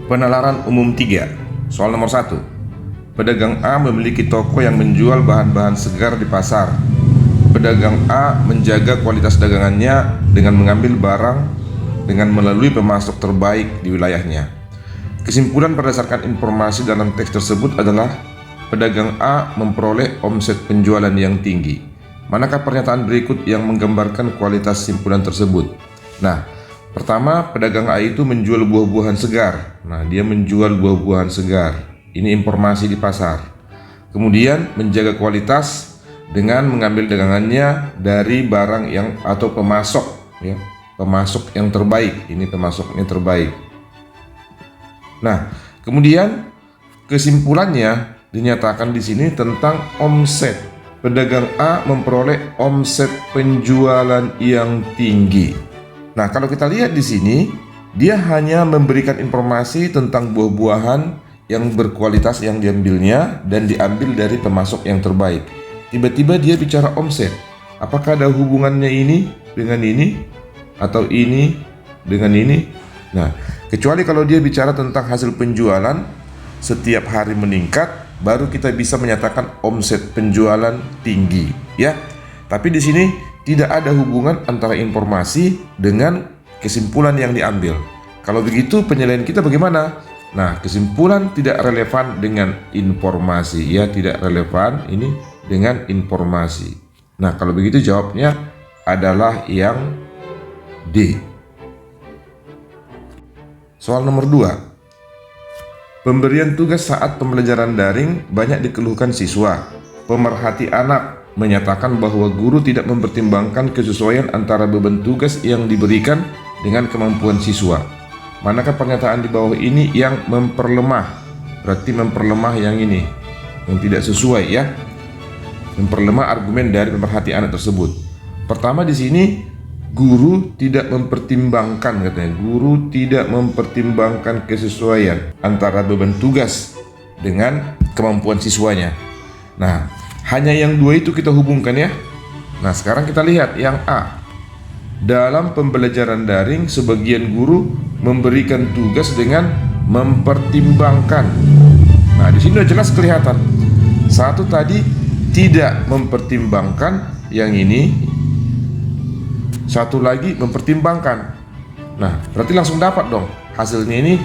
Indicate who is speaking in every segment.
Speaker 1: Penalaran umum 3. Soal nomor 1. Pedagang A memiliki toko yang menjual bahan-bahan segar di pasar. Pedagang A menjaga kualitas dagangannya dengan mengambil barang dengan melalui pemasok terbaik di wilayahnya. Kesimpulan berdasarkan informasi dalam teks tersebut adalah pedagang A memperoleh omset penjualan yang tinggi. Manakah pernyataan berikut yang menggambarkan kualitas simpulan tersebut? Nah, pertama, pedagang A itu menjual buah-buahan segar. Nah, dia menjual buah-buahan segar. Ini informasi di pasar. Kemudian menjaga kualitas dengan mengambil dagangannya dari barang yang atau pemasok, ya, pemasok yang terbaik. Ini pemasoknya terbaik. Nah, kemudian kesimpulannya dinyatakan di sini tentang omset. Pedagang A memperoleh omset penjualan yang tinggi. Nah, kalau kita lihat di sini, dia hanya memberikan informasi tentang buah-buahan yang berkualitas yang diambilnya dan diambil dari pemasok yang terbaik. Tiba-tiba dia bicara omset. Apakah ada hubungannya ini dengan ini atau ini dengan ini? Nah, kecuali kalau dia bicara tentang hasil penjualan setiap hari meningkat, baru kita bisa menyatakan omset penjualan tinggi, ya. Tapi di sini tidak ada hubungan antara informasi dengan kesimpulan yang diambil. Kalau begitu penilaian kita bagaimana? Nah, kesimpulan tidak relevan dengan informasi, ya, tidak relevan ini dengan informasi. Nah, kalau begitu jawabnya adalah yang D. Soal nomor 2. Pemberian tugas saat pembelajaran daring banyak dikeluhkan siswa. Pemerhati anak menyatakan bahwa guru tidak mempertimbangkan kesesuaian antara beban tugas yang diberikan dengan kemampuan siswa. Manakah pernyataan di bawah ini yang memperlemah? Berarti memperlemah yang ini, yang tidak sesuai, ya. Memperlemah argumen dari pemerhati anak tersebut. Pertama di sini guru tidak mempertimbangkan, katanya. Guru tidak mempertimbangkan kesesuaian antara beban tugas dengan kemampuan siswanya. Nah, hanya yang dua itu kita hubungkan, ya. Nah, sekarang kita lihat yang A. Dalam pembelajaran daring, sebagian guru memberikan tugas dengan mempertimbangkan. Nah, di sini sudah jelas kelihatan. Satu tadi tidak mempertimbangkan, yang ini. Satu lagi mempertimbangkan. Nah, berarti langsung dapat dong. Hasilnya ini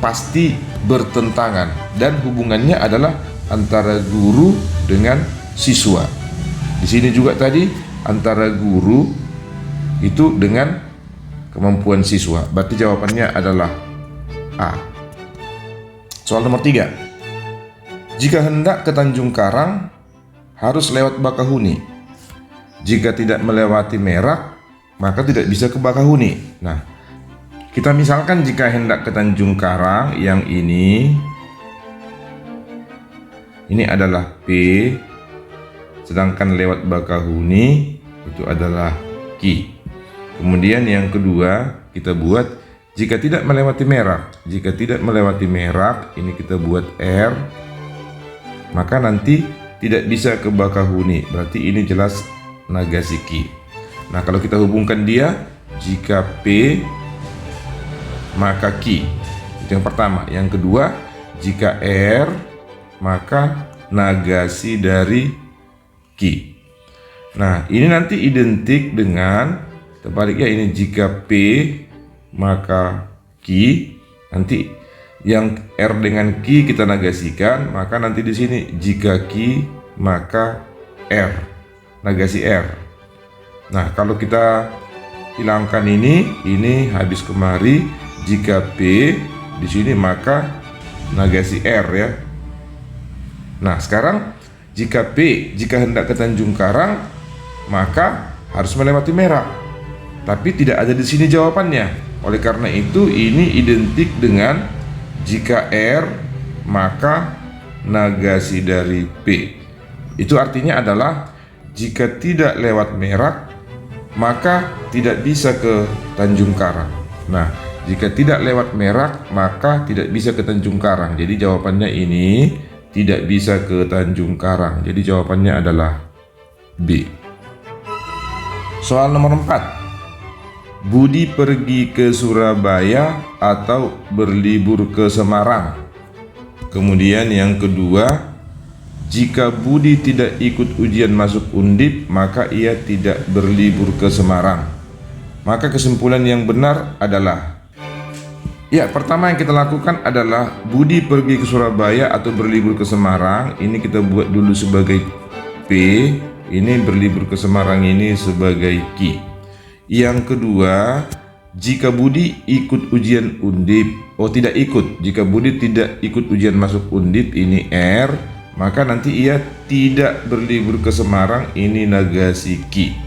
Speaker 1: pasti bertentangan dan hubungannya adalah antara guru dengan siswa. Di sini juga tadi antara guru itu dengan kemampuan siswa. Berarti jawabannya adalah A. Soal nomor 3. Jika hendak ke Tanjung Karang harus lewat Bakahuni. Jika tidak melewati Merak, maka tidak bisa ke Bakahuni. Nah, kita misalkan jika hendak ke Tanjung Karang, yang ini adalah P, sedangkan lewat Bakahuni itu adalah Q. Kemudian yang kedua kita buat jika tidak melewati Merak. Jika tidak melewati Merak, ini kita buat R, maka nanti tidak bisa ke Bakahuni. Berarti ini jelas Nagasaki. Nah, kalau kita hubungkan dia, jika P maka Q. Itu yang pertama. Yang kedua, jika R maka Nagasi dari Q. Nah, ini nanti identik dengan sebaliknya, ini jika P maka Q, nanti yang R dengan Q kita nagasikan, maka nanti di sini jika Q maka R, nagasi R. Nah, kalau kita hilangkan ini habis kemari, jika P di sini maka nagasi R, ya. Nah, sekarang jika hendak ke Tanjung Karang maka harus melewati Merak. Tapi tidak ada di sini jawabannya. Oleh karena itu ini identik dengan jika R maka nagasi dari P. Itu artinya adalah jika tidak lewat Merak maka tidak bisa ke Tanjung Karang. Nah, jika tidak lewat Merak maka tidak bisa ke Tanjung Karang. Jadi jawabannya ini tidak bisa ke Tanjung Karang. Jadi jawabannya adalah B. Soal nomor 4. Budi pergi ke Surabaya atau berlibur ke Semarang. Kemudian yang kedua, jika Budi tidak ikut ujian masuk Undip, maka ia tidak berlibur ke Semarang. Maka kesimpulan yang benar adalah, ya, pertama yang kita lakukan adalah Budi pergi ke Surabaya atau berlibur ke Semarang. Ini kita buat dulu sebagai P, ini berlibur ke Semarang ini sebagai Q. Yang kedua, jika Budi ikut ujian Undip, tidak ikut. Jika Budi tidak ikut ujian masuk Undip, ini R, maka nanti ia tidak berlibur ke Semarang, ini negasi Q.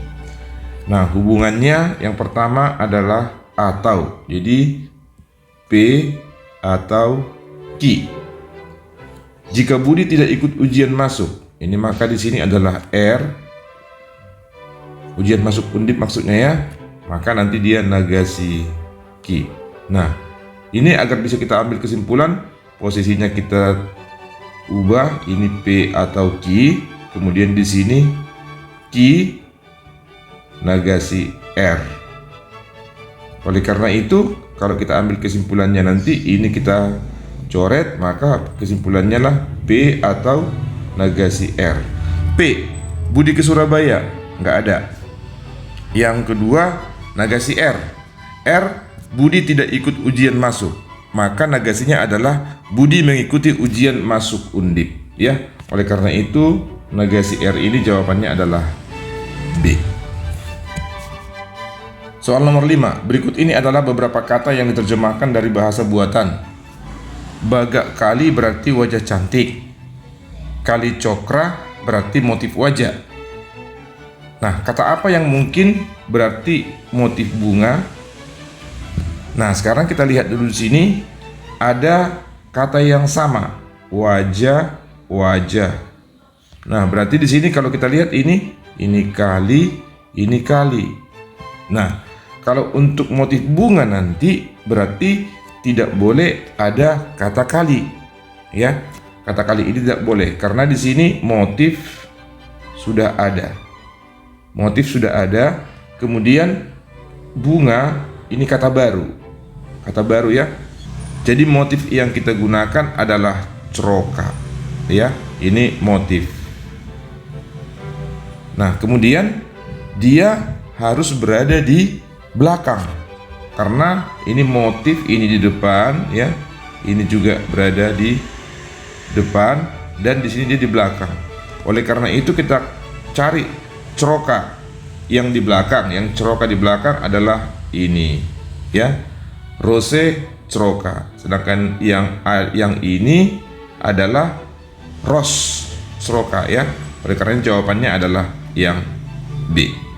Speaker 1: Nah, hubungannya yang pertama adalah atau. Jadi P atau Q. Jika Budi tidak ikut ujian masuk, ini maka di sini adalah R. Ujian masuk Undip maksudnya ya. Maka nanti dia negasi Q. Nah, ini agar bisa kita ambil kesimpulan, posisinya kita ubah, ini P atau Q, kemudian di sini Q negasi R. Oleh karena itu, kalau kita ambil kesimpulannya nanti ini kita coret, maka kesimpulannya lah P atau negasi R. P, Budi ke Surabaya, nggak ada. Yang kedua, negasi R. R, Budi tidak ikut ujian masuk, maka negasinya adalah Budi mengikuti ujian masuk Undip, ya. Oleh karena itu, negasi R ini jawabannya adalah B. Soal nomor 5, berikut ini adalah beberapa kata yang diterjemahkan dari bahasa buatan. Bagak kali berarti wajah cantik. Kali cokra berarti motif wajah. Nah, kata apa yang mungkin berarti motif bunga? Nah, sekarang kita lihat dulu di sini ada kata yang sama, wajah, wajah. Nah, berarti di sini kalau kita lihat ini kali, ini kali. Nah, kalau untuk motif bunga nanti berarti tidak boleh ada kata kali, ya. Kata kali ini tidak boleh karena di sini motif sudah ada. Motif sudah ada, kemudian bunga ini kata baru ya. Jadi motif yang kita gunakan adalah ceroka, ya. Ini motif. Nah, kemudian dia harus berada di belakang karena ini motif ini di depan, ya. Ini juga berada di depan dan di sini dia di belakang. Oleh karena itu kita cari ceroka yang di belakang. Yang ceroka di belakang adalah ini, ya. Rose ceroka. Sedangkan yang ini adalah ros ceroka, ya. Oleh karena jawabannya adalah yang B.